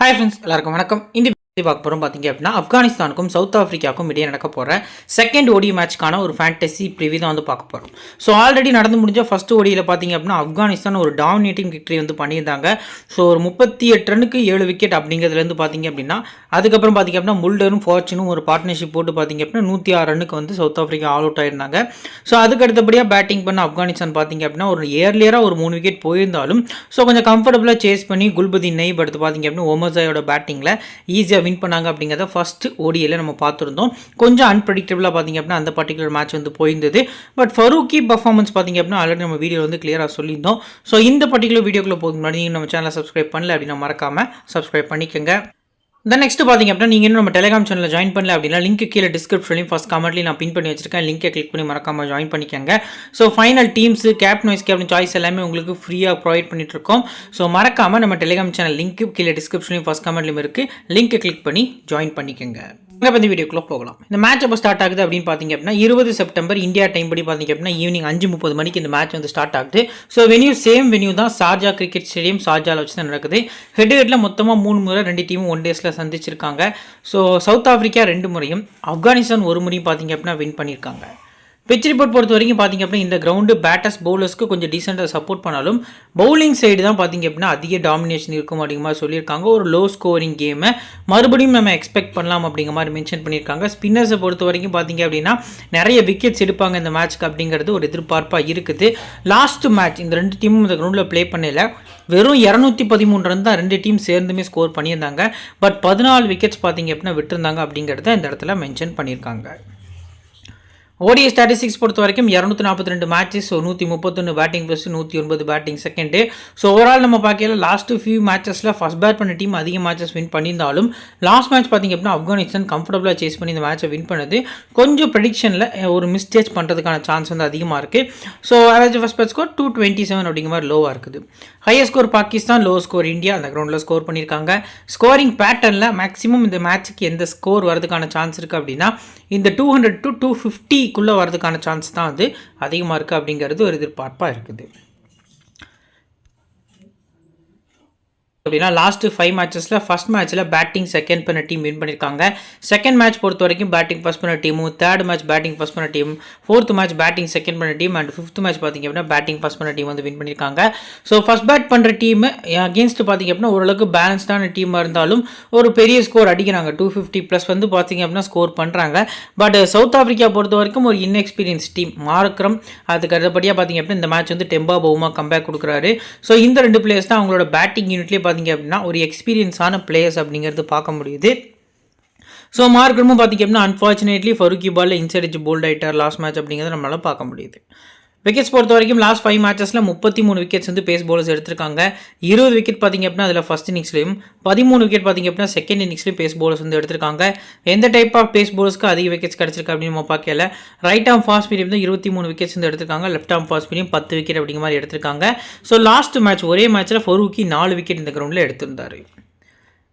Hi friends, எல்லாருக்கும் வணக்கம். இந்த பார்க்க போகிறோம் பார்த்தீங்க அப்படின்னா ஆப்கானிஸ்தானுக்கும் சவுத் ஆஃப்ரிக்காவுக்கும் இடையே நடக்க போகிற செகண்ட் ஓடி மேட்ச்க்கான ஒரு ஃபேண்டசி ப்ரிவியூ தான் வந்து பார்க்க போகிறோம். ஸோ ஆல்ரெடி நடந்து முடிஞ்ச ஃபர்ஸ்ட் ஓடியில் பார்த்தீங்க அப்படின்னா ஆப்கானிஸ்தான் ஒரு டாமினேட்டிங் விக்டரி வந்து பண்ணியிருந்தாங்க. ஸோ ஒரு 38 ரன்னுக்கு 7 விக்கெட் அப்படிங்கிறதுலேருந்து பார்த்தீங்க அப்படின்னா அதுக்கப்புறம் பார்த்தீங்க அப்படின்னா முல்டரும் ஃபார்ச்சூனும் ஒரு பார்ட்னர்ஷிப் போட்டு பார்த்தீங்க அப்படின்னா 106 ரன்னுக்கு வந்து சவுத் ஆஃப்ரிக்கா ஆல் அவுட் ஆயிருந்தாங்க. ஸோ அதுக்கு அடுத்தபடியாக பேட்டிங் பண்ண ஆப்கானிஸ்தான் பார்த்தீங்க அப்படின்னா ஒரு ஏர்லியராக ஒரு 3 விக்கெட் போயிருந்தாலும் ஸோ கொஞ்சம் கம்ஃபர்டபுளாக சேஸ் பண்ணி குல்புதீன் நைப் அடுத்து பார்த்தீங்க அப்படின்னா ஒமர்ஸாயோட பேட்டிங்கில் ஈஸியாக வின் பண்ணாங்க அப்படிங்கிறத ஃபர்ஸ்ட் ஓடியில் நம்ம பார்த்துருந்தோம். கொஞ்சம் அன்பிரடிக்டபிளாக பார்த்தீங்க அப்படின்னா அந்த பர்டிகுலர் மேட்ச் வந்து போயிருந்தது. பட் ஃபரூக்கி பர்ஃபார்மன்ஸ் பார்த்தீங்க அப்படின்னா ஆல்ரெடி நம்ம வீடியோ வந்து கிளியராக சொல்லியிருந்தோம். ஸோ இந்த பர்டிகுலர் வீடியோக்குள்ளே போக முன்னாடி நீங்கள் நம்ம சேனலை சப்ஸ்கிரைப் பண்ணல அப்படின்னா மறக்காமல் சப்ஸ்கிரைப் பண்ணிக்கோங்க. தென் நெக்ஸ்ட் பார்த்தீங்க அப்படின்னா நீங்கள் இன்னும் நம்ம டெலிகிராம் சேனலில் ஜாயின் பண்ணல அப்படின்னா லிங்க் கீழே டிஸ்கிரிப்ஷன்லையும் ஃபஸ்ட் கமெண்ட்லையும் நான் பின் பண்ணி வச்சிருக்கேன். லிங்கை கிளிக் பண்ணி மறக்காமல் ஜாயின் பண்ணிக்கோங்க. So final teams captain vice captain choice எல்லாமே உங்களுக்கு ஃப்ரீயாக ப்ரொவைட் பண்ணிட்டு இருக்கோம். ஸோ மறக்காமல் நம்ம டெலிகிராம் சேனல் லிங்க் கீழே டிஸ்கிரிப்ஷன்லையும் ஃபஸ்ட் கமெண்ட்லையும் இருக்குது. லிங்கை கிளிக் பண்ணி ஜாயின் பண்ணிக்கோங்க. இந்த வீடியோக்குள்ளே போகலாம். இந்த மேட்ச் எப்போ ஸ்டார்ட் ஆகுது அப்படின்னு பார்த்தீங்க அப்படின்னா 20 செப்டம்பர் இந்தியா டைம் படி பார்த்தீங்க அப்படின்னா ஈவினிங் 5:30 மணிக்கு இந்த மேட்ச் வந்து ஸ்டார்ட் ஆகுது. ஸோ வென்யூ சேம் வென்யூ தான், ஷார்ஜா கிரிக்கெட் ஸ்டேடியம் ஷார்ஜாவில் வச்சு தான் நடக்குது. ஹெட்டில் மொத்தமாக 3 முறை 2 டீமும் 1 டேஸில் சந்திச்சிருக்காங்க. ஸோ சவுத் ஆஃப்ரிக்கா 2 முறையும் ஆப்கானிஸ்தான் 1 முறையும் பார்த்தீங்க அப்படின்னா வின் பண்ணியிருக்காங்க. பிச் ரிப்போர்ட் பொறுத்த வரைக்கும் பார்த்தீங்க அப்படின்னா இந்த கிரவுண்டு பேட்டர்ஸ் பவுலர்ஸ்க்கு கொஞ்சம் டீசெண்டாக சப்போர்ட் பண்ணாலும் பவுலிங் சைடு தான் பார்த்தீங்க அப்படின்னா அதிக டாமினேஷன் இருக்கும் அப்படிங்கிற மாதிரி சொல்லியிருக்காங்க. ஒரு லோ ஸ்கோரிங் கேமை மறுபடியும் நம்ம எக்ஸ்பெக்ட் பண்ணலாம் அப்படிங்கிற மாதிரி மென்ஷன் பண்ணியிருக்காங்க. ஸ்பின்னர்ஸை பொறுத்த வரைக்கும் பார்த்தீங்க அப்படின்னா நிறைய விக்கெட்ஸ் எடுப்பாங்க இந்த மேட்ச்க்கு அப்படிங்கிறது ஒரு எதிர்பார்ப்பாக இருக்குது. லாஸ்ட் மேட்ச் இந்த 2 டீமும் இந்த கிரவுண்டில் ப்ளே பண்ணல வெறும் 213 ரன் தான் 2 டீம் சேர்ந்துமே ஸ்கோர் பண்ணியிருந்தாங்க. பட் 14 விக்கெட்ஸ் பார்த்தீங்க அப்படின்னா விட்டுருந்தாங்க அப்படிங்கிறத இந்த இடத்துல மென்ஷன் பண்ணியிருக்காங்க. ஓடிஐ ஸ்டாட்டிஸ்டிக்ஸ் பொறுத்த வரைக்கும் 242 matches, 131 batting first, 109 batting second. So overall நம்ம பார்க்கல லாஸ்ட் ஃபியூ மேட்சஸில் ஃபர்ஸ்ட் பேட் பண்ண டீம் அதிக மேட்சஸ் வின் பண்ணியிருந்தாலும் லாஸ்ட் மேட்ச் பார்த்திங்க அப்படின்னா ஆப்கானிஸ்தான் கம்ஃபர்டபுளாக சேஸ் பண்ணி இந்த மேட்சை வின் பண்ணது. கொஞ்சம் ப்ரெடிக்ஷனில் ஒரு மிஸ்டேக் பண்ணுறதுக்கான சான்ஸ் வந்து அதிகமாக இருக்குது. So average first bad score 227 அப்படிங்கிற மாதிரி லோவாக இருக்குது. Higher score Pakistan, low score India அந்த கிரவுண்டில் ஸ்கோர் பண்ணியிருக்காங்க. ஸ்கோரிங் பேட்டர்னில் மேக்ஸிமம் இந்த மேட்ச்சுக்கு எந்த ஸ்கோர் வரதுக்கான சான்ஸ் இருக்குது அப்படின்னா இந்த 200 to 250க்குள்ளே வரதுக்கான சான்ஸ் தான் அது அதிகமாக இருக்குது அப்படிங்கிறது ஒரு எதிர்பார்ப்பாக இருக்குது. அப்படின்னா லாஸ்ட் 5 மேட்சஸில் ஃபர்ஸ்ட் மேட்ச்சில் பேட்டிங் செகண்ட் பண்ண டீம் வின் பண்ணியிருக்காங்க. செகண்ட் மேட்ச் பொறுத்த வரைக்கும் பேட்டிங் ஃபர்ஸ்ட் பண்ண டீமும், தேர்ட் மேட்ச் பேட்டிங் ஃபர்ஸ்ட் பண்ண team, fourth match batting second பண்ண டீம் அண்ட் ஃபிஃப்த் மேட்ச் பார்த்திங்க அப்படின்னா பேட்டிங் ஃபர்ஸ்ட் பண்ண டீம் வந்து வின் பண்ணியிருக்காங்க. ஸோ ஃபர்ஸ்ட் பேட் பண்ணுற டீம் அகேன்ஸ்ட் பார்த்திங்க அப்படின்னா ஓரளவுக்கு பேலன்ஸ்டான டீமாக இருந்தாலும் ஒரு பெரிய ஸ்கோர் அடிக்கிறாங்க. 250+ வந்து பார்த்திங்க அப்படின்னா ஸ்கோர் பண்ணுறாங்க. பட் சவுத் ஆஃப்ரிக்கா பொறுத்த வரைக்கும் ஒரு இன்எக்ஸ்பீரியன்ஸ் டீம். மார்க்ரம் அதுக்கு அடுத்தபடியாக பார்த்திங்க அப்படின்னா இந்த மேட்ச் வந்து டெம்பா பவுமா கம்பேக் கொடுக்குறாரு. ஸோ இந்த 2 பிளேயர்ஸ் தான் அவங்களோட பேட்டிங் யூனிட்லேயே அப்படின்னா ஒரு எக்ஸ்பீரியன்ஸான பிளேயர்ஸ் அப்படிங்கிறது பார்க்க முடியுது. ஸோ மார்க்கமும் பார்த்திங்க அப்படின்னா அன்ஃபார்ச்சுனேட்லி ஃபரூக்கி பாலில் இன்சைட் போல்ட் ஆகிட்டார் லாஸ்ட் மேட்ச் அப்படிங்கிறத நம்மளால் பார்க்க முடியுது. விக்கெட்ஸ் பொறுத்த வரைக்கும் லாஸ்ட் 5 மேட்சஸில் 33 விக்கெட்ஸ் வந்து பேஸ் பவுலர்ஸ் எடுத்திருக்காங்க. 20 விக்கெட் பார்த்திங்க அப்படின்னா அதில் ஃபர்ஸ்ட் இன்னிங்ஸ்லையும் 13 விக்கெட் பார்த்திங்க அப்படின்னா செகண்ட் இன்னிங்ஸ்லையும் பேஸ் பவுலர்ஸ் வந்து எடுத்திருக்காங்க. எந்த டைப் ஆஃப் பேஸ் பவுலர்ஸ்க்கு அதிக விக்கெட்ஸ் கிடச்சிருக்கு அப்படின்னு நம்ம பார்க்கல. ரைட் ஆர்ம் ஃபாஸ்ட் மீடியம் வந்து 23 விக்கெட்ஸ் வந்து எடுத்திருக்காங்க. Left arm fast medium 10 wicket அப்படிங்கிற மாதிரி எடுத்திருக்காங்க. ஸோ லாஸ்ட் மேட்ச் ஒரே மேட்ச்சில் ஃபரூக்கி 4 விக்கெட் இந்த கிரவுண்டில் எடுத்திருந்தார்.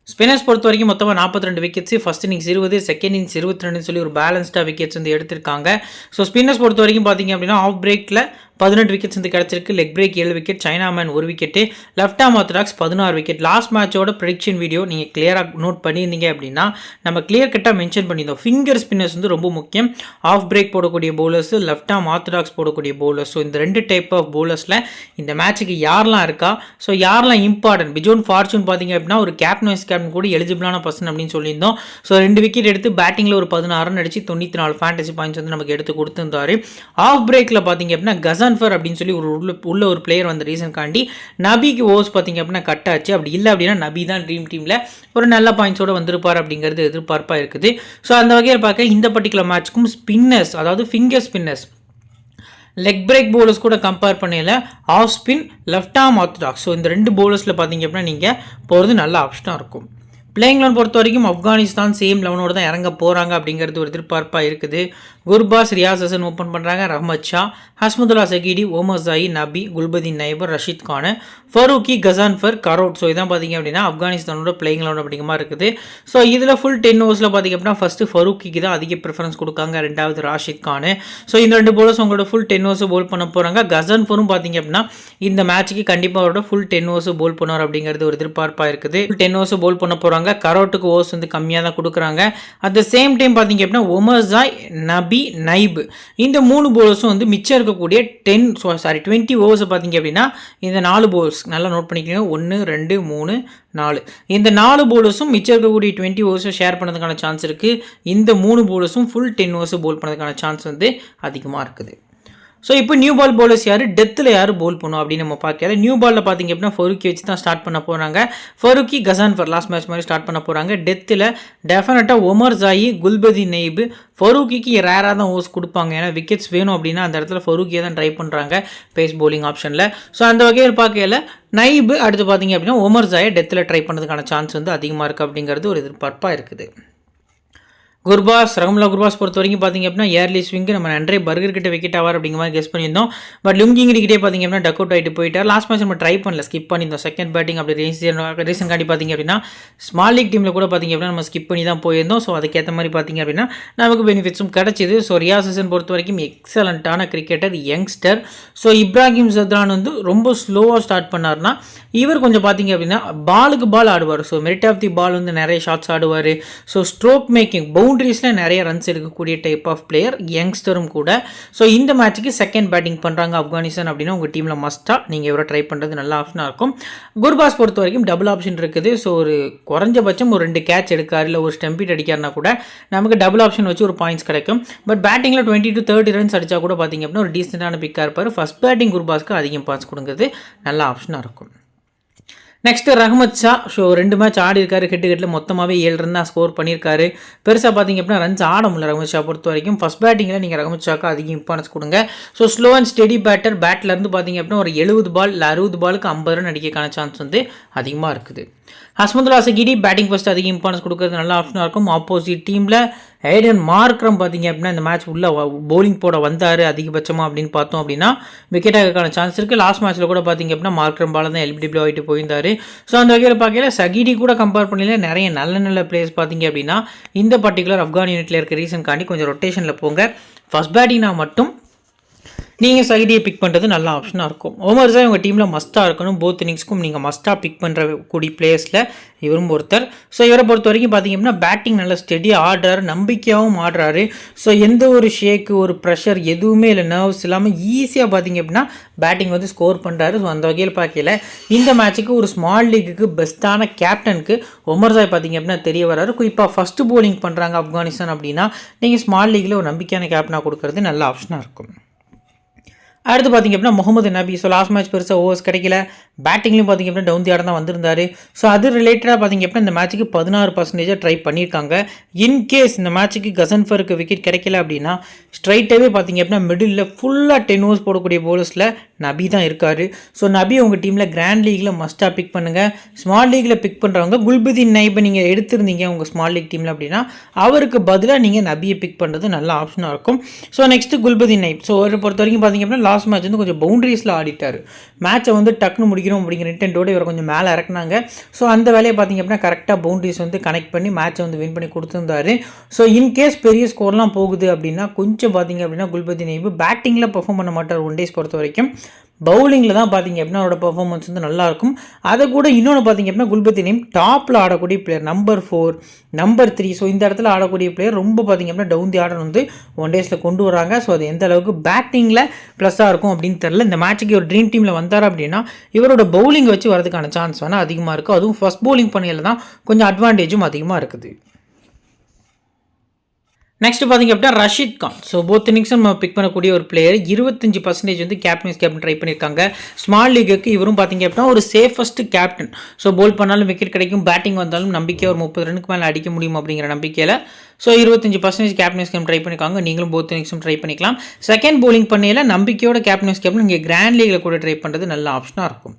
ஸ்பின்னர்ஸ் பொறுத்த வரைக்கும் மொத்தமாக 42 wickets, first innings 20, second innings 22 சொல்லி ஒரு பேலன்ஸ்டாக விக்கெட்ஸ் வந்து எடுத்திருக்காங்க. ஸோ ஸ்பின்னர்ஸ் பொறுத்த வரைக்கும் பார்த்திங்க அப்படின்னா ஆஃப் பிரேக்கில் 18 விக்கெட்ஸ் வந்து கிடச்சிருக்கு. Leg break 7 wicket, chinaman 1 wicket, left arm orthodox 16 wicket. Last மேட்சோட ப்ரெடிக்ஷன் வீடியோ நீங்கள் கிளியராக நோட் பண்ணியிருந்தீங்க அப்படின்னா நம்ம கிளியர் கட்டாக மென்ஷன் பண்ணியிருந்தோம். ஃபிங்கர் ஸ்பின்னர்ஸ் வந்து ரொம்ப முக்கியம். ஆஃப் பிரேக் போடக்கூடிய பவுலர்ஸ், லெஃப்ட் ஆர்ம் ஆர்த்தடாக்ஸ் போடக்கூடிய பவுலர்ஸ். ஸோ இந்த 2 டைப் ஆஃப் பவுலர்ஸில் இந்த மேட்சுக்கு யாரெல்லாம் இருக்கா, ஸோ யாரெல்லாம் இம்பார்ட்டன்ட். பிஜோன் ஃபார்ச்சூன் பார்த்திங்க அப்படின்னா ஒரு கேப்டன் வைஸ் கேப்டன் கூட எலிஜிபிளான பர்சன் அப்படின்னு சொல்லியிருந்தோம். ஸோ 2 விக்கெட் எடுத்து பேட்டிங்கில் ஒரு 16 ரன் அடிச்சு 94 ஃபேண்டசி பாயிண்ட்ஸ் வந்து நமக்கு எடுத்து கொடுத்துருந்தாரு. ஆஃப் பிரேக்கில் பார்த்திங்க அப்படின்னா கசன்ஃபர் அப்படின்னு சொல்லி உள்ள ஒரு பிளேயர் வந்த ரீசன்காண்டி நபிக்கு ஓவர்ஸ் பார்த்திங்க அப்படின்னா கட் ஆச்சு. அப்படி இல்லை அப்படின்னா நபி தான் ட்ரீம் டீமில் ஒரு நல்ல பாயிண்ட்ஸோடு வந்திருப்பார் அப்படிங்கிறது எதிர்பார்ப்பாக இருக்குது. ஸோ அந்த வகையில் பார்க்க இந்த பர்டிகுலர் மேட்ச்க்கும் ஸ்பின்னர்ஸ், அதாவது finger spinners, leg break bowlers கூட கம்பேர் பண்ணல off spin, left arm orthodox. So இந்த 2 பவுலர்ஸில் பார்த்திங்க அப்படின்னா நீங்கள் போகிறது நல்ல ஆப்ஷனாக இருக்கும். பிளேயிங் லெவன் பொறுத்த வரைக்கும் ஆப்கானிஸ்தான் சேம் லெவனோடு தான் இறங்க போகிறாங்க அப்படிங்கிறது ஒரு எதிர்பார்ப்பாக இருக்குது. குர்பாஸ், ரியாஸ் ஹசன் ஓப்பன் பண்ணுறாங்க. ரஹ்மத் ஷா, ஹஸ்மதுல்லா சகீடி, ஓமர் ஜாயி, நபி, குல்பதீன் நைபர், ரஷீத் கான், ஃபரூக்கி, கசான்ஃபர், கரோட். ஸோ இதான் பார்த்தீங்க அப்படின்னா ஆப்கானிஸ்தானோட பிளேயிங் லெவன் அப்படிங்கிற மாதிரி இருக்குது. ஸோ இதில் ஃபுல் 10 ஓவர்ஸில் பார்த்தீங்க அப்படின்னா ஃபஸ்ட்டு ஃபரூக்கிக்கு தான் அதிக ப்ரிஃபரன்ஸ் கொடுக்காங்க, ரெண்டாவது ராஷித் கான். ஸோ இந்த 2 bowlers உங்களோட ஃபுல் 10 ஓவர்ஸ் போல் பண்ண போகிறாங்க. கசான்ஃபரும் பார்த்தீங்க அப்படின்னா இந்த மேட்ச்சுக்கு கண்டிப்பாக அவரோட ஃபுல் 10 ஓவர்ஸ் போல் பண்ணுவார் அப்படிங்கிறது ஒரு எதிர்பார்ப்பாக இருக்குது. 10 ஓவர்ஸ் போல் பண்ண போகிறாங்க. கரோட்டுக்கு ஓவர்ஸ் வந்து கம்மியாக தான் கொடுக்குறாங்க. அட் த சேம் டைம் பார்த்தீங்க அப்படின்னா ஒமர் ஜாய், நபி, நைப் இந்த 3 bowlers வந்து மிச்சம் இருக்கக்கூடிய 20 ஓவர்ஸ் பார்த்தீங்க அப்படின்னா இந்த 4 bowlers நல்லா நோட் பண்ணிக்கோங்க. 1 2 3 4 இந்த 4 bowlersம் மிச்சம் இருக்கக்கூடிய 20 ஓவர்ஸும் ஷேர் பண்ணதுக்கான சான்ஸ் இருக்குது. இந்த 3 bowlersம் ஃபுல் 10 ஓவர்ஸ் போல் பண்ணதுக்கான சான்ஸ் வந்து அதிகமாக இருக்குது. ஸோ இப்போ நியூ பால் பவுலர்ஸ் யார், டெத்தில் யார் போல் பண்ணும் அப்படின்னு நம்ம பார்க்கல. நியூ பாலில் பார்த்தீங்க அப்படின்னா ஃபரூக்கி வச்சு தான் ஸ்டார்ட் பண்ண போகிறாங்க. ஃபரூக்கி, கசான்ஃபர் லாஸ்ட் மேட்ச் மாதிரி ஸ்டார்ட் பண்ண போகிறாங்க. டெத்தில் டெஃபினட்டாக ஒமர் ஜாயி, குல்பதீன் நைப், ஃபரூக்கிக்கு ரேராக தான் ஓவர்ஸ் கொடுப்பாங்க. ஏன்னா விக்கெட்ஸ் வேணும் அப்படின்னா அந்த இடத்துல ஃபரூக்கியை தான் ட்ரை பண்ணுறாங்க பேஸ் பவுலிங் ஆப்ஷனில். ஸோ அந்த வகையில் பார்க்கல நைப் அடுத்து பார்த்தீங்க அப்படின்னா ஒமர் ஜாயை டெத்தில் ட்ரை பண்ணுறதுக்கான சான்ஸ் வந்து அதிகமாக இருக்குது அப்படிங்கிறது ஒரு எதிர்பார்ப்பாக இருக்குது. குர்பாஸ், ரஹ்மத்துல்லா குர்பாஸ் பொறுத்த வரைக்கும் பார்த்தீங்க அப்படின்னா ஏர்லி ஸ்விங்கு நம்ம நன்றே பர்கர் கிட்ட விக்கெட் ஆவார் அப்படிங்கிற மாதிரி கெஸ் பண்ணியிருந்தோம். பட் லுங்கிங்கிட்டே பார்த்தீங்க அப்படின்னா டக் அவுட் ஆகிட்டு போயிட்டார். லாஸ்ட் மேட்ச் நம்ம ட்ரை பண்ணல, ஸ்கிப் பண்ணியிருந்தோம். செகண்ட் பேட்டிங் அப்படி ரீசன் காட்டி பார்த்தீங்க அப்படின்னா ஸ்மால் லீக் டீமில் கூட பார்த்தீங்க அப்படின்னா நம்ம ஸ்கிப் பண்ணி தான் போயிருந்தோம். ஸோ அதுக்கேற்ற மாதிரி பார்த்தீங்க அப்படின்னா நமக்கு பெனிஃபிட்ஸும் கிடச்சிது. ஸோ ரியாஸ் ஹசன் பொறுத்த வரைக்கும் எக்ஸலண்ட்டான cricketer, youngster. So Ibrahim Zadran வந்து ரொம்ப ஸ்லோவாக ஸ்டார்ட் பண்ணார்னா இவர் கொஞ்சம் பார்த்தீங்க அப்படின்னா பாலுக்கு பால் ஆடுவார். ஸோ மெரிட் ஆஃப் தி பால் வந்து நிறைய ஷாட்ஸ் ஆடுவார். ஸோ ஸ்ட்ரோக் மேக்கிங் பவுண்டரிஸில் நிறைய ரன்ஸ் எடுக்கக்கூடிய டைப் ஆஃப் பிளேயர், யங்ஸ்டரும் கூட. ஸோ இந்த மேட்ச்சுக்கு செகண்ட் பேட்டிங் பண்ணுறாங்க ஆப்கானிஸ்தான் அப்படின்னா உங்கள் டீமில் மஸ்ட்டாக நீங்கள் இவரை ட்ரை பண்ணுறது நல்ல ஆப்ஷனாக இருக்கும். குர்பாஸ் பொறுத்த வரைக்கும் டபுள் ஆப்ஷன் இருக்குது. ஸோ ஒரு குறைஞ்சபட்சம் ஒரு 2 கேட்ச் எடுக்காரு இல்லை ஒரு ஸ்டம்பிட் அடிக்காருனா கூட நமக்கு டபுள் ஆப்ஷன் வச்சு ஒரு பாயிண்ட்ஸ் கிடைக்கும். பட் பேட்டிங்கில் 20 to 30 ரன்ஸ் அடித்தா கூட பார்த்தீங்க அப்படின்னா ஒரு டீசெண்டான பிக்காக இருப்பார். ஃபஸ்ட் பேட்டிங் குர்பாஸ்க்கு அதிகம் பாயிண்ட்ஸ் கொடுக்குறது நல்ல ஆப்ஷனாக இருக்கும். நெக்ஸ்ட்டு ரஹ்மத் ஷா. ஸோ 2 மேட்ச் ஆடி இருக்காரு. ஹெட்டில் மொத்தமாகவே 7 ரன் தான் ஸ்கோர் பண்ணியிருக்காரு. பெருசாக பார்த்தீங்க அப்படின்னா ரன்ஸ் ஆட முடியல ரஹ்மத் ஷா பொறுத்த வரைக்கும். ஃபஸ்ட் பேட்டிங்கில் நீங்கள் ரஹ்மத் ஷாக்கு அதிகம் இம்பார்ட்டன்ஸ் கொடுங்க. So slow and steady batter, பேட்லேருந்து பார்த்தீங்க அப்படின்னா ஒரு 70 பால் இல்லை 60 பாலுக்கு 50 ரன் அடிக்கிறதுக்கான சான்ஸ் வந்து அதிகமாக இருக்குது. ஹஸ்மதுல்லா சகீடி பேட்டிங் ஃபஸ்ட் அதிக இம்பார்ட்டன்ஸ் கொடுக்குறது நல்ல ஆப்ஷனாக இருக்கும். ஆப்போசிட் டீமில் ஏடன் மார்க்ரம் பார்த்தீங்க அப்படின்னா இந்த மேட்ச் உள்ள பவுலிங் போட வந்தார் அதிகபட்சமாக அப்படின்னு பார்த்தோம் அப்படின்னா விக்கெட் ஆகிறதுக்கான சான்ஸ் இருக்குது. லாஸ்ட் மேட்ச்சில் கூட பார்த்தீங்க அப்படின்னா மார்க்ரம் பால் தான் எல்பிடபிள்யூ ஆகிட்டு போயிருந்தார். ஸோ அந்த வகையில் பார்க்கல சகீடி கூட கம்பேர் பண்ணல நிறைய நல்ல பிளேயர்ஸ் பார்த்தீங்க அப்படின்னா இந்த பர்டிகுலர் ஆப்கான் யூனிட்டில் இருக்க ரீசன் காண்டி கொஞ்சம் ரொட்டேஷனில் போங்க. ஃபஸ்ட் பேட்டிங்னா மட்டும் நீங்கள் சைடியை பிக் பண்ணுறது நல்ல ஆப்ஷனாக இருக்கும். ஓமர் ஜாய் உங்கள் டீமில் மஸ்ட்டாக இருக்கணும். போத் இன்னிங்ஸ்க்கும் நீங்கள் மஸ்ட்டாக பிக் பண்ணுற கூடிய பிளேயர்ஸில் இவரும் ஒருத்தர். ஸோ இவரை பொறுத்த வரைக்கும் பார்த்தீங்க அப்படின்னா பேட்டிங் நல்ல ஸ்டெடியாக ஆடுறாரு, நம்பிக்கையாகவும் ஆடுறாரு. ஸோ எந்த ஒரு ஷேக்கு ஒரு ப்ரெஷர் எதுவுமே இல்லை, நர்வ்ஸ் இல்லாமல் ஈஸியாக பார்த்தீங்க அப்படின்னா பேட்டிங் வந்து ஸ்கோர் பண்ணுறாரு. ஸோ அந்த வகையில் பார்க்கல இந்த மேட்ச்சுக்கு ஒரு ஸ்மால் லீக்குக்கு பெஸ்ட்டான கேப்டனுக்கு ஒமர் ஜாய் பார்த்தீங்க அப்படின்னா தெரிய வராரு. குறிப்பாக ஃபஸ்ட்டு போலிங் பண்ணுறாங்க ஆப்கானிஸ்தான் அப்படின்னா நீங்கள் ஸ்மால் லீக்கில் ஒரு நம்பிக்கையான கேப்டனாக கொடுக்கறது நல்ல ஆப்ஷனாக இருக்கும். அடுத்து பார்த்திங்க அப்படின்னா முகமது நபி. ஸோ லாஸ்ட் மேட்ச் பெருசாக ஓவர்ஸ் கிடைக்கல, பேட்டிங்லையும் பார்த்திங்க அப்படின்னா டவுன் தி ஆர்டர் தான் வந்திருந்தார். ஸோ அது ரிலேட்டடாக பார்த்திங்க அப்படின்னா இந்த மேட்ச்சுக்கு 16% ட்ரை பண்ணியிருக்காங்க. இன்கேஸ் இந்த மேட்ச்சுக்கு கசன்ஃபருக்கு விக்கெட் கிடைக்கல அப்படின்னா ஸ்ட்ரைட்டாகவே பார்த்திங்க அப்படின்னா மிடில் ஃபுல்லாக 10 ஓவர்ஸ் போடக்கூடிய போலர்ஸில் நபி தான் இருக்கார். ஸோ நபி உங்கள் டீமில் கிராண்ட் லீக்கில் மஸ்ட்டாக பிக் பண்ணுங்கள். ஸ்மால் லீக்கில் பிக் பண்ணுறவங்க குல்பதீன் நைபை நீங்கள் எடுத்திருந்தீங்க உங்கள் ஸ்மால் லீக் டீமில் அப்படின்னா அவருக்கு பதிலாக நீங்கள் நபியை பிக் பண்ணுறது நல்ல ஆப்ஷனாக இருக்கும். So next Gulbadin Naib. So அவரை பொறுத்த வரைக்கும் பார்த்திங்க அப்படின்னா லாஸ்ட் மேட்ச் வந்து கொஞ்சம் பவுண்டரிஸில் ஆடிட்டார். மேட்சை வந்து டக்குன்னு முடிக்கணும் அப்படிங்கிற இன்டென்ட்டோடு இவரை கொஞ்சம் மேலே இறக்குனாங்க. ஸோ அந்த வேலையை பார்த்திங்க அப்படின்னா கரெக்டாக பவுண்டரிஸ் வந்து கனெக்ட் பண்ணி மேட்சை வந்து வின் பண்ணி கொடுத்துருந்தாரு. ஸோ இன்கேஸ் பெரிய ஸ்கோர்லாம் போகுது அப்படின்னா கொஞ்சம் பார்த்திங்க அப்படின்னா குல்பதீன் நைப் பேட்டிங்கில் பெர்ஃபார்ம் பண்ண மாட்டார். 1 டேஸ் பொறுத்த வரைக்கும் பவுலிங்கில் தான் பார்த்திங்க அப்படின்னா அவரோட பர்ஃபார்மன்ஸ் வந்து நல்லாயிருக்கும். அதை கூட இன்னொன்று பார்த்திங்க அப்படின்னா குல்பதீன் நைப் டாப்பில் ஆடக்கூடிய பிளேயர், நம்பர் 4 நம்பர் 3. ஸோ இந்த இடத்துல ஆடக்கூடிய பிளேயர் ரொம்ப பார்த்திங்க அப்படின்னா டவுன் தி ஆர்டர் வந்து 1 டேஸில் கொண்டு வராங்க. ஸோ அது எந்த அளவுக்கு பேட்டிங்கில் ப்ளஸ்ஸாக இருக்கும் அப்படின்னு தெரில. இந்த மேட்ச்சுக்கு ஒரு ட்ரீம் டீமில் வந்தார் அப்படின்னா இவரோட பவுலிங் வச்சு வரதுக்கான சான்ஸ் வேணால் அதிகமாக இருக்குது. அதுவும் ஃபஸ்ட் பவுலிங் பண்ணியில் தான் கொஞ்சம் அட்வான்டேஜும் அதிகமாக இருக்குது. நெக்ஸ்ட் பார்த்திங்க அப்படின்னா ரஷீத் கான். ஸோ போத் இன்னிங்ஸும் நம்ம பிக் பண்ணக்கூடிய ஒரு பிளேயர். 25% வந்து கேப்டன் ட்ரை பண்ணியிருக்காங்க ஸ்மால் லீக்குக்கு. இவரும் பார்த்திங்க அப்படின்னா ஒரு சேஃபஸ்ட் கேப்டன். ஸோ போல் பண்ணாலும் விக்கெட் கிடைக்கும், பேட்டிங் வந்தாலும் நம்பிக்கை ஒரு 30 ரனுக்கு மேலே அடிக்க முடியும் அப்படிங்கிற நம்பிக்கையில் ஸோ 25% கேப்டன் ட்ரை பண்ணியிருக்காங்க. நீங்களும் போத் இன்னிங்ஸும் ட்ரை பண்ணிக்கலாம். செகண்ட் போலிங் பண்ணையில் நம்பிக்கையோட கேப்டன் நீங்கள் கிராண்ட் லீக்கில் கூட ட்ரை பண்ணுறது நல்ல ஆப்ஷனாக இருக்கும்.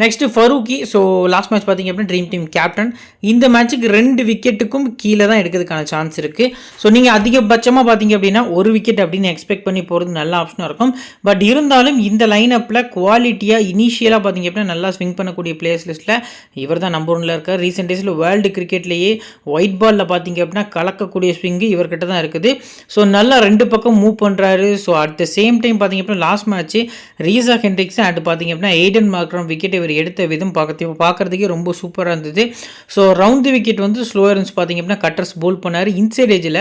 Next Farooqi. So last match பார்த்திங்க அப்படின்னா ட்ரீம் டீம் கேப்டன். இந்த மேட்ச்சுக்கு 2 விக்கெட்டுக்கும் கீழே தான் எடுக்கிறதுக்கான சான்ஸ் இருக்குது. ஸோ நீங்கள் அதிகபட்சமாக பார்த்திங்க அப்படின்னா 1 விக்கெட் அப்படின்னு எக்ஸ்பெக்ட் பண்ணி போகிறது நல்ல ஆப்ஷனாக இருக்கும். பட் இருந்தாலும் இந்த லைனப்பில் குவாலிட்டியாக இனிஷியலாக பார்த்திங்க அப்படின்னா நல்லா ஸ்விங் பண்ணக்கூடிய பிளேயர்ஸ் லிஸ்ட்டில் இவர் தான் நம்பர் 1ல் இருக்கார். ரீசெண்ட் டேஸில் வேர்ல்டு கிரிக்கெட்லேயே ஒயிட் பாலில் பார்த்திங்க அப்படின்னா கலக்கக்கூடிய ஸ்விங்கு இவர்கிட்ட தான் இருக்குது. ஸோ நல்லா 2 பக்கம் மூவ் பண்ணுறாரு. So at the same time பார்த்திங்க அப்படின்னா லாஸ்ட் மேட்ச்சு ரீசா ஹென்ட்ரிக்ஸ் அண்ட் பார்த்திங்க அப்படின்னா எய்டன் மார்க்ரம் விக்கெட் எடுத்த விதம் பார்க்கறதுக்கே ரொம்ப சூப்பராக இருந்தது. ஸோ ரவுண்ட் விக்கெட் வந்து ஸ்லோயரன்ஸ் பார்த்திங்க அப்படின்னா கட்டர்ஸ் போல் பண்ணார். இன்சைட் ஏஜில்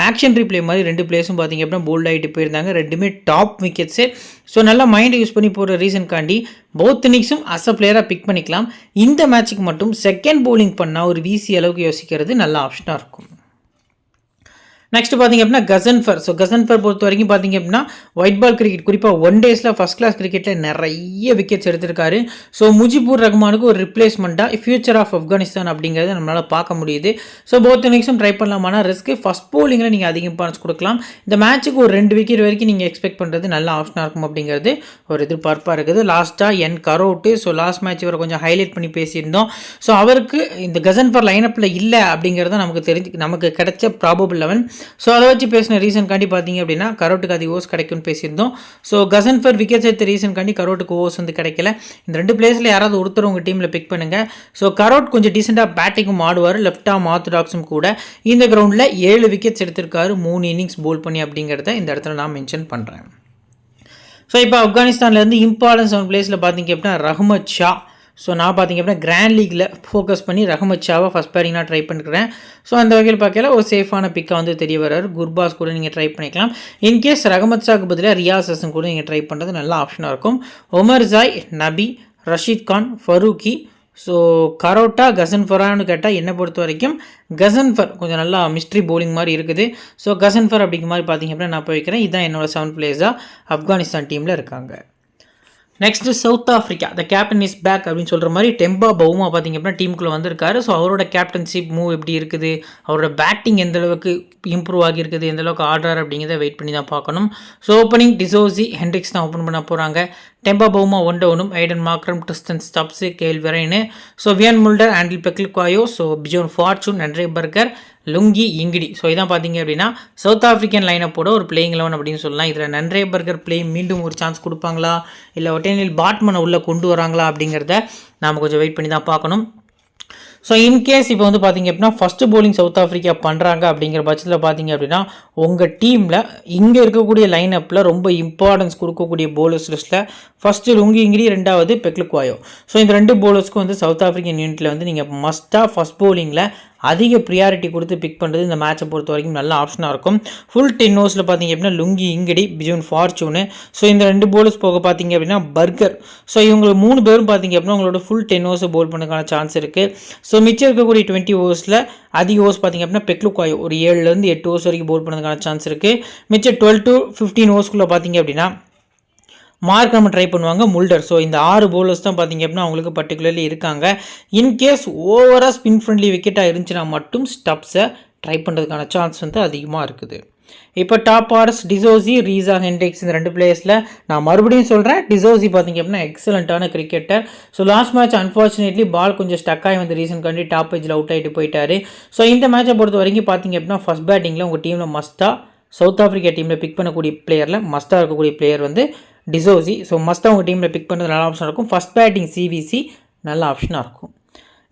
ஆக்ஷன் ரீப்ளே மாதிரி 2 பிளேஸும் பார்த்திங்க அப்படின்னா போல்ட் ஆகிட்டு போயிருந்தாங்க. 2மே டாப் விக்கெட்ஸு. ஸோ நல்லா மைண்டை யூஸ் பண்ணி போகிற ரீசன்காண்டி போத் இன்னிங்ஸும் அஸ் அ பிளேயராக பிக் பண்ணிக்கலாம். இந்த மேட்ச்சுக்கு மட்டும் செகண்ட் போலிங் பண்ணால் ஒரு விசி அளவுக்கு யோசிக்கிறது நல்ல ஆப்ஷனாக இருக்கும். நெக்ஸ்ட் பார்த்திங்க அப்படின்னா கசன்ஃபர். ஸோ கசன்ஃபர் பொறுத்த வரைக்கும் பார்த்திங்க அப்படின்னா ஒயிட் பால் கிரிக்கெட் குறிப்பாக 1 டேஸில் ஃபஸ்ட் கிளாஸ் கிரிக்கெட்டில் நிறைய விக்கெட்ஸ் எடுத்திருக்காரு. ஸோ முஜிபுர் ரஹ்மானுக்கு ஒரு ரிப்ளேஸ்மெண்ட்டாக ஃபியூச்சர் ஆஃப் ஆப்கானிஸ்தான் அப்படிங்கிறத நம்மளால் பார்க்க முடியுது. ஸோ போத் இன்னிங்ஸும் ட்ரை பண்ணலாமானா ரிஸ்க்கு ஃபஸ்ட் போலிங்கில் நீங்கள் அதிக இம்பார்ட்டன்ஸ் கொடுக்கலாம். இந்த மேட்ச்சுக்கு ஒரு 2 விக்கெட் வரைக்கும் நீங்கள் எக்ஸ்பெக்ட் பண்ணுறது நல்ல ஆப்ஷனாக இருக்கும் அப்படிங்கிறது ஒரு எதிர்பார்ப்பாக இருக்குது. லாஸ்ட்டாக என் கரோட்டு. ஸோ லாஸ்ட் மேட்ச் இவரை கொஞ்சம் ஹைலைட் பண்ணி பேசியிருந்தோம். ஸோ அவருக்கு இந்த கசன்ஃபர் லைனப்பில் இல்லை அப்படிங்கிறத நமக்கு கிடைச்ச ப்ராபபிள் 11. ஸோ அதை வச்சு பேசின ரீசன்காண்டி பார்த்தீங்க அப்படின்னா கரோட்டுக்கு அதிக ஓவர்ஸ் கிடைக்கும்னு பேசியிருந்தோம். ஸோ கசன்ஃபர் விக்கெட்ஸ் எடுத்த ரீசன்காண்டி கரோட்டுக்கு ஓவர்ஸ் வந்து கிடைக்கல. இந்த 2 பிளேஸில் யாராவது ஒருத்தர் உங்கள் டீமில் பிக் பண்ணுங்கள். ஸோ கரோட் கொஞ்சம் டீசெண்டாக பேட்டிங்கும் ஆடுவார். லெஃப்ட் ஆர்ம் ஆர்த்தடாக்ஸும் கூட. இந்த கிரவுண்டில் 7 விக்கெட்ஸ் எடுத்திருக்காரு 3 இன்னிங்ஸ் போல் பண்ணி அப்படிங்கிறத இந்த இடத்துல நான் மென்ஷன் பண்ணுறேன். ஸோ இப்போ ஆப்கானிஸ்தான்லேருந்து இம்பார்ட்டன்ஸ் 7 பிளேஸில் பார்த்தீங்க அப்படின்னா ரஹ்மத் ஷா. ஸோ நான் பார்த்திங்க அப்படின்னா கிராண்ட் லீக்கில் ஃபோக்கஸ் பண்ணி ரஹ்மத் ஷாவை ஃபஸ்ட் பேரிங் நான் ட்ரை பண்ணிக்கிறேன். ஸோ அந்த வகையில் பார்க்கல ஒரு சேஃபான பிக்காக வந்து தெரிய வர்றாரு. குர்பாஸ் கூட நீங்கள் ட்ரை பண்ணிக்கலாம். இன்கேஸ் ரஹ்மத் ஷாக்கு பதிலாக ரியாஸ் ஹசன் கூட நீங்கள் ட்ரை பண்ணுறது நல்ல ஆப்ஷனாக இருக்கும். ஒமர் ஜாய், நபி, ரஷீத் கான், ஃபரூக்கி. ஸோ கரோட்டா கசன்ஃபரான்னு கேட்டால் என்னை பொறுத்த வரைக்கும் கசன்ஃபர் கொஞ்சம் நல்லா மிஸ்ட்ரி போலிங் மாதிரி இருக்குது. ஸோ கசன்ஃபர் அப்படிங்கிற மாதிரி பார்த்திங்க அப்படின்னா நான் போய் வைக்கிறேன். இதுதான் என்னோட 7 பிளேயர்ஸாக ஆப்கானிஸ்தான் டீமில் இருக்காங்க. Next South Africa. The captain is back அப்படின்னு சொல்கிற மாதிரி டெம்பா பவுமா பார்த்திங்க அப்படின்னா டீமுக்குள்ளே வந்திருக்காரு. ஸோ அவரோட கேப்டன்ஷிப் மூவ் எப்படி இருக்குது, அவரோட பேட்டிங் எந்த அளவுக்கு இம்ப்ரூவ் ஆகியிருக்குது, எந்த அளவுக்கு ஆடுறாரு அப்படிங்கிறத வெயிட் பண்ணி தான் பார்க்கணும். ஸோ ஓப்பனிங் டிசோசி ஹென்ட்ரிக்ஸ் தான் ஓப்பன் பண்ண போகிறாங்க. டெம்பா பவுமா 1 டவுனும், Aiden Markram, Tristan Stubbs, Kyle Verreynne, so Wiaan Mulder, Andile Phehlukwayo, so Bjorn Fortuin, Nandre Burger, Lungi, Ngidi. So இதான் பார்த்தீங்க அப்படின்னா சவுத் ஆஃப்ரிக்கன் லைனப்போட ஒரு பிளேயிங் 11 அப்படின்னு சொல்லலாம். இதில் நன்ரே பர்கர் பிளே மீண்டும் ஒரு சான்ஸ் கொடுப்பாங்களா, இல்லை ஒட்டேனில் பாட்மனை உள்ளே கொண்டு வராங்களா அப்படிங்கிறத நாம் கொஞ்சம் வெயிட் பண்ணி தான் பார்க்கணும். ஸோ இன்கேஸ் இப்போ வந்து பார்த்திங்க அப்படின்னா ஃபஸ்ட்டு போலிங் சவுத் ஆஃப்ரிக்கா பண்ணுறாங்க அப்படிங்கிற பட்சத்தில் பார்த்திங்க அப்படின்னா உங்கள் டீமில் இங்கே இருக்கக்கூடிய லைனப்பில் ரொம்ப இம்பார்ட்டன்ஸ் கொடுக்கக்கூடிய போலர்ஸ் லிஸ்ட்டில் ஃபஸ்ட்டு லுங்கி இங்கிடி, 2வது பெக்லிக்வாயோ. ஸோ இந்த 2 போலர்ஸ்க்கும் வந்து சவுத் ஆஃப்ரிக்கன் யூனிட்டில் வந்து நீங்கள் மஸ்ட்டாக ஃபஸ்ட் போலிங்கில் அதிக ப்ரியாரிட்டி கொடுத்து பிக் பண்ணுறது இந்த மேட்சை பொறுத்த வரைக்கும் நல்ல ஆப்ஷனாக இருக்கும். ஃபுல் 10 ஓவர்ஸில் பார்த்திங்க அப்படின்னா லுங்கி இங்கிடி, பிஜோன் ஃபார்ச்சூனு. ஸோ இந்த 2 போலர்ஸ் போக பார்த்திங்க அப்படின்னா பர்கர். ஸோ இவங்க 3 பேரும் பார்த்திங்க அப்படின்னா உங்களோட ஃபுல் 10 ஓவர்ஸை போல் பண்ணுறதுக்கான சான்ஸ் இருக்குது. ஸோ மிச்சம் இருக்கக்கூடிய 20 ஓவர்ஸில் அதிக ஓவர்ஸ் பார்த்திங்க அப்படின்னா பெக்லிக்வாயோ ஒரு 7லேருந்து 8 ஓவர்ஸ் வரைக்கும் போல் பண்ணுறதுக்கான சான்ஸ் இருக்குது. மிச்சம் 12 to 15 ஓவர்ஸ்க்குள்ளே பார்த்திங்க அப்படின்னா மார்க் நம்ம ட்ரை பண்ணுவாங்க முல்டர். ஸோ இந்த 6 போலர்ஸ் தான் பார்த்திங்க அப்படின்னா அவங்களுக்கு பர்டிகுலர்லி இருக்காங்க. இன்கேஸ் ஓவராக ஸ்பின் ஃப்ரெண்ட்லி விக்கெட்டாக இருந்துச்சுன்னா மட்டும் ஸ்டப்ஸை ட்ரை பண்ணுறதுக்கான சான்ஸ் வந்து அதிகமாக இருக்குது. இப்போ top orders de Zorzi, Reeza Hendricks. இந்த 2 பிளேயர்ஸில் நான் மறுபடியும் சொல்கிறேன், டிசோசி பார்த்திங்க அப்படின்னா எக்ஸலண்ட்டான cricketer. So last match unfortunately ball கொஞ்சம் ஸ்டக்காகி வந்து ரீசன்காண்டி டாப் ஏஜில் அவுட் ஆகிட்டு போயிட்டார். ஸோ இந்த மேட்சை பொறுத்த வரைக்கும் பார்த்திங்க அப்படின்னா ஃபஸ்ட் பேட்டிங்கில் உங்கள் டீமில் மஸ்ட்டாக சவுத் ஆஃப்ரிக்கா டீமில் பிக் பண்ணக்கூடிய பிளேயரில் மஸ்ட்டாக இருக்கக்கூடிய பிளேயர் வந்து டிசோசி. ஸோ மஸ்ட்டாக உங்கள் டீமில் பிக் பண்ணுறது நல்ல ஆப்ஷனாக இருக்கும். ஃபஸ்ட் பேட்டிங் சிவிசி நல்ல ஆப்ஷனாக இருக்கும்.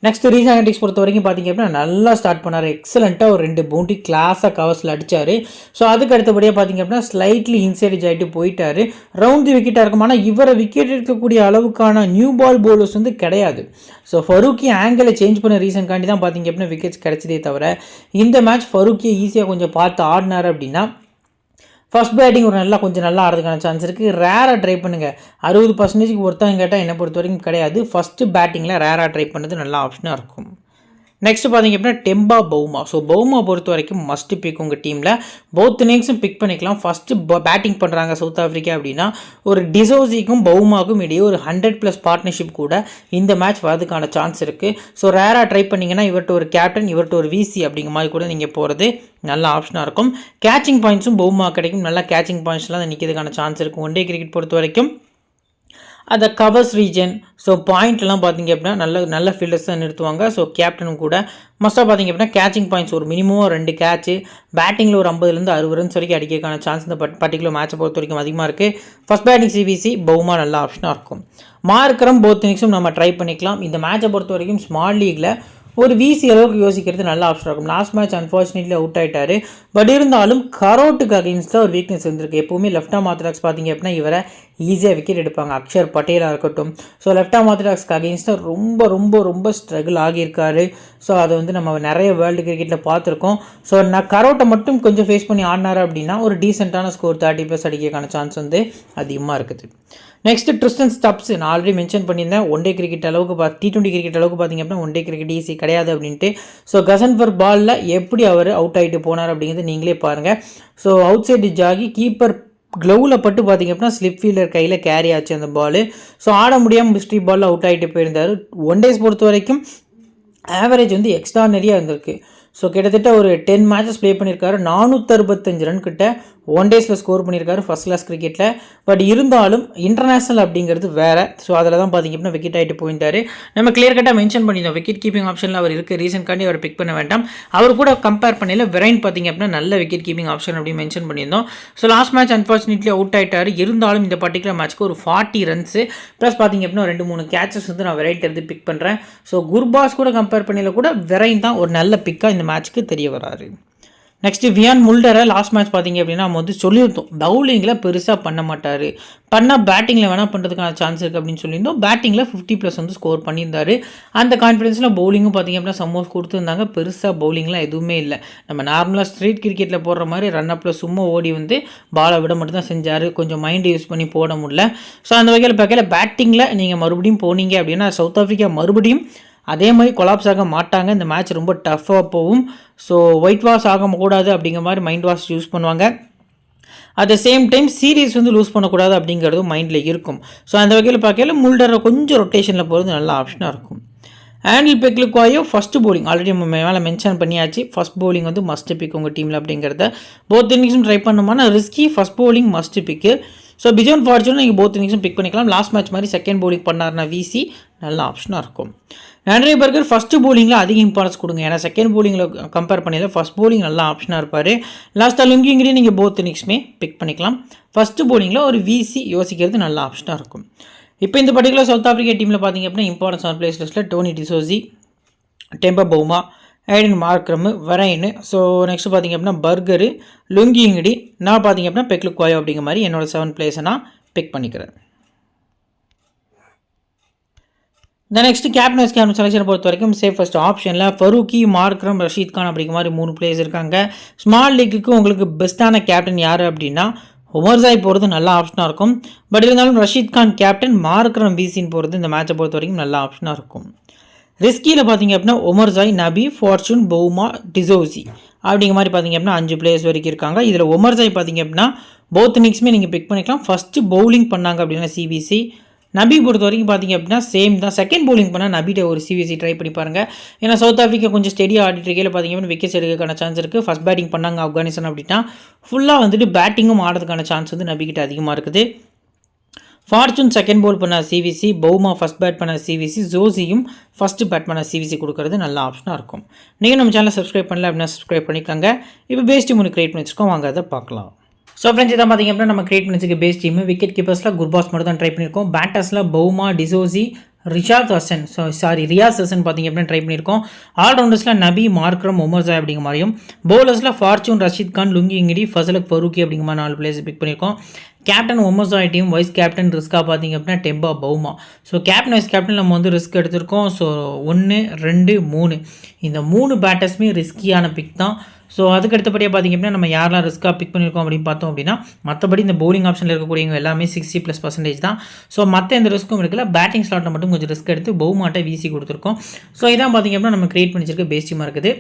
நெக்ஸ்ட் ரீசா ஹென்ட்ரிக்ஸ் பொறுத்த வரைக்கும் பார்த்திங்க அப்படின்னா நல்லா ஸ்டார்ட் பண்ணார். எக்ஸலண்ட்டாக ஒரு 2 பவுண்டரி கிளாஸாக கவர்ஸில் அடித்தார். ஸோ அதுக்கு அடுத்தபடியாக பார்த்திங்க அப்படின்னா ஸ்லைட்லி இன்சைட் ஆகிட்டு போயிட்டார். ரவுண்ட் தி விக்கெட்டாக இருக்கும். ஆனால் இவரை விக்கெட் எடுக்கக்கூடிய அளவுக்கான நியூ பால் போலர்ஸ் வந்து கிடையாது. ஸோ ஃபரூக்கி ஆங்கிளை சேஞ்ச் பண்ண ரீசன்காண்டி தான் பார்த்திங்க அப்படின்னா விக்கெட்ஸ் கிடைச்சதே தவிர இந்த மேட்ச் ஃபரூக்கியை ஈஸியாக கொஞ்சம் பார்த்து ஆடினார் அப்படின்னா ஃபஸ்ட் பேட்டிங் ஒரு கொஞ்சம் நல்லா ஆடுறதுக்கான சான்ஸ் இருக்குது. ரேராக ட்ரை பண்ணுங்கள். 60% ஒருத்தவங்க கேட்டால் என்னை பொறுத்த வரைக்கும் கிடையாது. ஃபஸ்ட்டு பேட்டிங்கில் ரேராக ட்ரை பண்ணுறது நல்ல ஆப்ஷனாக இருக்கும். நெக்ஸ்ட் பார்த்திங்க அப்படின்னா டெம்பா பவுமா. ஸோ பவுமா பொறுத்த வரைக்கும் மஸ்ட் பிக் உங்கள் டீமில். போத் இன்னிங்ஸும் பிக் பண்ணிக்கலாம். ஃபஸ்ட்டு பேட்டிங் பண்ணுறாங்க சவுத் ஆஃப்ரிக்கா அப்படின்னா ஒரு டிசோசிக்கும் பவுமாக்கும் இடையே ஒரு 100+ பார்ட்னர்ஷிப் கூட இந்த மேட்ச் வரதுக்கான சான்ஸ் இருக்குது. ஸோ ரேராக ட்ரை பண்ணிங்கன்னா இவர்கிட்ட ஒரு கேப்டன், இவர்கிட்ட ஒரு விசி அப்படிங்கிற மாதிரி கூட நீங்கள் போகிறது நல்ல ஆப்ஷனாக இருக்கும். கேச்சிங் பாயிண்ட்ஸும் பவுமா கிடைக்கும். நல்லா கேச்சிங் பாயிண்ட்ஸ்லாம் நிற்கிறதுக்கான சான்ஸ் இருக்கும். ஒன் டே கிரிக்கெட் பொறுத்த வரைக்கும் அந்த கவர்ஸ் ரீஜன் ஸோ பாயிண்ட்லாம் பார்த்தீங்க அப்படின்னா நல்ல ஃபீல்டர்ஸ் தான் நிறுத்துவாங்க. ஸோ கேப்டனும் கூட மஸ்ட்டாக பார்த்தீங்க அப்படின்னா கேச்சிங் பாயிண்ட்ஸ் ஒரு மினிமம் 2 கேட்ச், பேட்டிங்கில் ஒரு 50லேருந்து 60 ரன்ஸ் வரைக்கும் அடிக்கிறதுக்கான சான்ஸ் இந்த பர்டிகுலர் மேட்சை பொறுத்த வரைக்கும் அதிகமாக இருக்குது. ஃபர்ஸ்ட் பேட்டிங் சிவிசி பவுமா நல்ல ஆப்ஷனாக இருக்கும். மார்க்கரம் போத் இன்னிங்ஸும் நம்ம ட்ரை பண்ணிக்கலாம். இந்த மேட்சை பொறுத்த வரைக்கும் ஸ்மால் லீக்கில் ஒரு விசி அளவுக்கு யோசிக்கிறது நல்ல ஆப்ஷனாக இருக்கும். லாஸ்ட் மேட்ச் அன்ஃபார்ச்சுனேட்லி அவுட் ஆகிட்டார். பட் இருந்தாலும் கரோட்டுக்கு அகெயின்ஸ்டாக ஒரு வீக்னஸ் இருந்திருக்கு. எப்போவுமே லெஃப்ட் ஆர்ம் ஆர்த்தடாக்ஸ் பார்த்தீங்க அப்படின்னா இவரை ஈஸியாக விக்கெட் எடுப்பாங்க. அக்ஷர் பட்டேலாக இருக்கட்டும். ஸோ லெஃப்ட் ஆர்ம் ஆர்த்தடாக்ஸ்க்கு அகெயின்ஸ்டாக ரொம்ப ரொம்ப ரொம்ப ஸ்ட்ரகிள் ஆகியிருக்காரு. ஸோ அதை வந்து நம்ம நிறைய வேர்ல்டு கிரிக்கெட்டில் பார்த்துருக்கோம். ஸோ நான் கரோட்டை மட்டும் கொஞ்சம் ஃபேஸ் பண்ணி ஆடினார் அப்படின்னா ஒரு டீசெண்டான ஸ்கோர் 30+ அடிக்கிறதுக்கான சான்ஸ் வந்து அதிகமாக இருக்குது. நெக்ஸ்ட் ட்ரிஸ்டன் ஸ்டப்ஸ் நான் ஆல்ரெடி மென்ஷன் பண்ணியிருந்தேன். ஒன் டே கிரிக்கெட் அளவுக்கு T20 கிரிக்கெட் அளவுக்கு பார்த்திங்க அப்படின்னா ஒன் டே கிரிக்கெட் ஈஸி கிடையாது அப்படின்ட்டு. ஸோ கசன்ஃபர் பாலில் எப்படி அவர் அவுட் ஆகிட்டு போனார் அப்படிங்கிறது நீங்களே பாருங்கள். ஸோ அவுட் சைடு ஜாகி கீப்பர் க்ளவுவில் பட்டு பார்த்திங்க அப்படின்னா ஸ்லிப் ஃபீல்டர் கையில் கேரி ஆச்சு அந்த பால். ஸோ ஆட முடியாமல் மிஸ்ட்ரி பாலில் அவுட் ஆகிட்டு போயிருந்தார். ஒன் டேஸ் பொறுத்த வரைக்கும் ஆவரேஜ் வந்து எக்ஸ்ட்ரானரியாக இருந்திருக்கு. ஸோ கிட்டத்தட்ட ஒரு 10 மேட்சஸ் ப்ளே பண்ணியிருக்காரு. 465 ரன் கிட்ட ஒன் டேஸில் ஸ்கோர் பண்ணியிருக்காரு ஃபஸ்ட் கிளாஸ் கிரிக்கெட்டில். பட் இருந்தாலும் இன்டர்நேஷ்னல் அப்படிங்கிறது வேறு. ஸோ அதில் தான் பார்த்திங்க அப்படின்னா விக்கெட் ஆகிட்டு போயிருந்தார். நம்ம கிளியர் கட்டாக மென்ஷன் பண்ணியிருந்தோம் விக்கெட் கீப்பிங் ஆப்ஷனில் அவர் இருக்குது. ரீசன்ட்காண்டி அவர் பிக் பண்ண வேண்டாம். அவர் கூட கம்பேர் பண்ணல விரைன் பார்த்திங்க அப்படின்னா நல்ல விக்கெட் கீப்பிங் ஆப்ஷன் அப்படின்னு மென்ஷன் பண்ணியிருந்தோம். So last match unfortunately out ஆகிட்டார். இருந்தாலும் இந்த பர்டிகுலர் மேட்ச்க்கு ஒரு 40 ரன்ஸு ப்ளஸ் பார்த்திங்க அப்படின்னா 2-3 கேச்சஸ் வந்து நான் வெரைட் எடுத்து பிக் பண்ணுறேன். ஸோ குர்பாஸ் கூட கம்பேர் பண்ணல கூட வெரைன் தான் ஒரு நல்ல பிக்காக இந்த மேட்ச்க்கு தெரிய வராரு. நெக்ஸ்ட்டு வியான் முல்டரை லாஸ்ட் மேட்ச் பார்த்தீங்க அப்படின்னா நம்ம வந்து சொல்லியிருந்தோம் பவுலிங்கில் பெருசாக பண்ண மாட்டார், பண்ணால் பேட்டிங்கில் வேணால் பண்ணுறதுக்கான சான்ஸ் இருக்குது அப்படின்னு சொல்லியிருந்தோம். பேட்டிங்கில் 50+ வந்து ஸ்கோர் பண்ணியிருந்தார். அந்த கான்ஃபிடன்ஸில் பவுலிங்கும் பார்த்திங்க அப்படின்னா சம்மோஸ் கொடுத்துருந்தாங்க. பெருசாக பவுலிங்லாம் எதுவுமே இல்லை. நம்ம நார்மலாக ஸ்ட்ரீட் கிரிக்கெட்டில் போடுற மாதிரி ரன் அப்பில் சும்மா ஓடி வந்து பாலை விட மட்டும் தான் செஞ்சார். கொஞ்சம் மைண்டு யூஸ் பண்ணி போட முடியல. ஸோ அந்த வகையில் பார்க்கல பேட்டிங்கில் நீங்கள் மறுபடியும் போனீங்க அப்படின்னா சவுத் ஆஃப்ரிக்கா மறுபடியும் அதே மாதிரி கொலாப்ஸ் ஆக மாட்டாங்க. இந்த மேட்ச் ரொம்ப டஃப்பாக போகும். ஸோ ஒயிட் வாஷ் ஆகக்கூடாது அப்படிங்கிற மாதிரி மைண்ட் வாஷ் யூஸ் பண்ணுவாங்க. At the same time series வந்து லூஸ் பண்ணக்கூடாது அப்படிங்கிறதும் மைண்டில் இருக்கும். ஸோ அந்த வகையில் பார்க்கல முல்டரை கொஞ்சம் ரொட்டேஷனில் போகிறது நல்ல ஆப்ஷனாக இருக்கும். ஆண்டில் பெக்லுக்வாயோ ஃபஸ்ட்டு பவுலிங் ஆல்ரெடி நம்ம மேலே மென்ஷன் பண்ணியாச்சு. ஃபஸ்ட் பவுலிங் வந்து மஸ்ட் பிக் உங்கள் டீமில் அப்படிங்கிறத போத் இன்னிங்ஸும் ட்ரை பண்ணுமானா risky. First bowling must pick. So Bjorn Fortuin நீங்கள் போத் இன்னிங்ஸும் பிக் பண்ணிக்கலாம். லாஸ்ட் மேட்ச் மாதிரி செகண்ட் பவுலிங் பண்ணார்னா விசி நல்ல ஆப்ஷனாக இருக்கும். ஆண்ட்ரே பர்கர் ஃபஸ்ட்டு பவுலிங்கில் அதிக இம்பார்ட்டன்ஸ் கொடுங்க. ஏன்னா செகண்ட் பவுலிங்கில் கம்பேர் பண்ணல ஃபஸ்ட் பவுலிங் நல்லா ஆப்ஷனாக இருப்பார். லாஸ்ட்டாக லுங்கிங்கிரி நீங்கள் போத் இன்னிங்ஸுமே பிக் பண்ணிக்கலாம். ஃபஸ்ட்டு பவுலிங்கில் ஒரு விசி யோசிக்கிறது நல்ல ஆப்ஷனாக இருக்கும். இப்போ இந்த பர்டிகுலர் சவுத் ஆஃப்ரிக்கா டீமில் பார்த்திங்க அப்படின்னா இம்பார்ட்டன்ஸ் ஆன் பிளேஸ் லிஸ்ட்டில் Tony de Zorzi, Temba Bavuma, Aiden Markram, Verreynne. So next பார்த்திங்க அப்படின்னா பர்கரு, லுங்கிங்கிடி, நான் பார்த்திங்க அப்படின்னா பெக்லுக்வாயோ அப்படிங்கிற மாதிரி என்னோட 7 பிளேஸை நான் பிக் பண்ணிக்கிறேன். இந்த நெக்ஸ்ட் கேப்டன் செலெக்ஷனை பொறுத்த வரைக்கும் சேஃபஸ்ட் ஆப்ஷனில் ஃபரூக்கி, மார்க்ரம், ரஷீத் கான் அப்படிங்கிற மாதிரி 3 பிளேயர்ஸ் இருக்காங்க. ஸ்மால் லீக்குக்கு உங்களுக்கு பெஸ்ட்டான கேப்டன் யார் அப்படின்னா உமர்சாய் போகிறது நல்ல ஆப்ஷனாக இருக்கும். பட் இருந்தாலும் ரஷீத் கான் கேப்டன், மார்க்ரம் விசின்னு போகிறது இந்த மேட்சை பொறுத்த வரைக்கும் நல்ல ஆப்ஷனாக இருக்கும். ரிஸ்கியில் பார்த்தீங்க அப்படின்னா உமர்சாய், நபி, ஃபார்ச்சூன், பவுமா, டிசோசி அப்படிங்கிற மாதிரி பார்த்தீங்க அப்படின்னா 5 பிளேயர்ஸ் வரைக்கும் இருக்காங்க. இதில் உமர்சாய் பார்த்தீங்க அப்படின்னா போத் இன்னிங்ஸுமே நீங்கள் பிக் பண்ணிக்கலாம். ஃபஸ்ட்டு பவுலிங் பண்ணாங்க அப்படின்னா சிபிசி. நபி பொறுத்த வரைக்கும் பார்த்திங்க அப்படின்னா சேம் தான். செகண்ட் பவுலிங் பண்ணால் நபிட்ட ஒரு சிவிசி ட்ரை பண்ணி பாருங்கள். ஏன்னா சவுத் ஆஃப்ரிக்கா கொஞ்சம் ஸ்டெடியாக ஆடிட்டு இருக்கையில் பார்த்திங்க அப்படின்னா விக்கெட்ஸ் எடுக்கிறதுக்கான சான்ஸ் இருக்குது. ஃபஸ்ட் பேட்டிங் பண்ணாங்க ஆப்கானிஸ்தான் அப்படின்னா ஃபுல்லாக வந்துட்டு பேட்டிங்கும் ஆடுறதுக்கான சான்ஸ் வந்து நபிக்கிட்ட அதிகமாக இருக்குது. ஃபார்ச்சூன் செகண்ட் பவுல் பண்ண சிவிசி, பவுமா ஃபஸ்ட் பேட் பண்ண சிவிசி, ஜோசியும் ஃபஸ்ட்டு பேட் பண்ண சிவிசி கொடுக்கறது நல்ல ஆப்ஷனாக இருக்கும். நீங்கள் நம்ம சேனலை சப்ஸ்கிரைப் பண்ணல அப்படின்னா சப்ஸ்கிரைப் பண்ணிக்கோங்க. இப்போ பேஸ் டீம் ஒன்று கிரியேட் பண்ணி வச்சுருக்கோம், வாங்க அதை பார்க்கலாம். ஸோ ஃப்ரெண்ட்ஸ் இதான் பார்த்திங்க அப்படின்னா நம்ம கிரியேட் பண்ணிச்சிருக்க பேஸ் டீம். விக்கெட் கீப்பர்ஸில் குர்பாஸ் மட்டும் தான் ட்ரை பண்ணியிருக்கோம். பேட்டர்ஸில் பவுமா, டிசோசி, ரியாஸ் ஹசன் பார்த்திங்க அப்படின்னா ட்ரை பண்ணியிருக்கோம். ஆல்ரவுண்டர்ஸில் நபி, மார்க்ரம், உமர்சாய் அப்படிங்கிற மாதிரியும், பவுலர்ஸில் ஃபார்ச்சூன், ரஷீத் கான், லுங்கிங்கிடி, ஃபசலக் ஃபரூக்கி அப்படிங்கிற மாதிரி 4 பிளேயர்ஸ் பிக் பண்ணியிருக்கோம். Captain Omarzai team, vice captain ரிஸ்காக பார்த்திங்க அப்படின்னா Temba Bavuma. So captain vice captain நம்ம வந்து ரிஸ்க் எடுத்திருக்கோம். ஸோ 1, 2, 3 இந்த 3 பேட்டர்ஸுமே ரிஸ்கியான பிக் தான். ஸோ அதுக்கு அடுத்தபடியாக பார்த்திங்க அப்படின்னா நம்ம யாரெல்லாம் ரிஸ்க்காக பிக் பண்ணியிருக்கோம் அப்படின்னு பார்த்தோம் அப்படின்னா மற்றபடி இந்த பவுலிங் ஆப்ஷனில் இருக்கக்கூடியவங்க எல்லாமே 60+% தான். ஸோ மற்ற எந்த ரிஸ்க்கும் இருக்குல்ல, பேட்டிங் ஸ்லாட்டில் மட்டும் கொஞ்சம் ரிஸ்க் எடுத்து பவுமாட்டை வீசி கொடுத்துருக்கோம். ஸோ இதான் பார்த்திங்க அப்படின்னா நம்ம கிரியேட் பண்ணிச்சிருக்க பேஸ் டீமாக இருக்குது.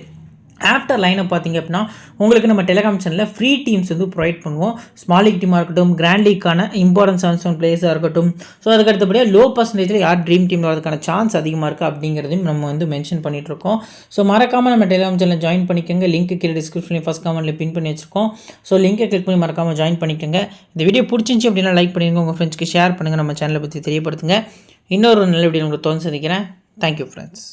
ஆஃப்டர் லைனை பார்த்தீங்க அப்படின்னா உங்களுக்கு நம்ம டெலிகிராம் சேனலில் ஃப்ரீ டீம்ஸ் வந்து ப்ரொவைட் பண்ணுவோம். ஸ்மால் லீக் டீமாக இருக்கட்டும், கிராண்ட் லீக்கான இம்பார்ட்டன்ஸ் 7 பிளேயர்ஸாக இருக்கட்டும். ஸோ அதுக்கு அடுத்தபடியாக லோ பர்சன்டேஜில் யார் ட்ரீம் டீம் வரதுக்கான சான்ஸ் அதிகமாக இருக்குது அப்படிங்கிறதையும் நம்ம வந்து மென்ஷன் பண்ணிகிட்ருக்கோம். ஸோ மறக்காமல் நம்ம டெலிகிராம் சேனலில் ஜாயின் பண்ணிக்கோங்க. லிங்க் கீழே டிஸ்கிரிப்ஷனில் ஃபஸ்ட் கமெண்ட்டில் பின் பண்ணி வச்சிருக்கோம். ஸோ லிங்கை கிளிக் பண்ணி மறக்காமல் ஜாயின் பண்ணிக்கோங்க. இந்த வீடியோ பிடிச்சிருந்துச்சி அப்படின்னா லைக் பண்ணிடுங்க, உங்கள் ஃப்ரெண்ட்ஸ்க்கு ஷேர் பண்ணுங்கள், நம்ம சேனலை பற்றி தெரியப்படுத்துங்க. இன்னொரு நல்ல வீடியோ உங்களுக்கு தொடர்ந்து சந்திக்கிறேன். Thank you friends.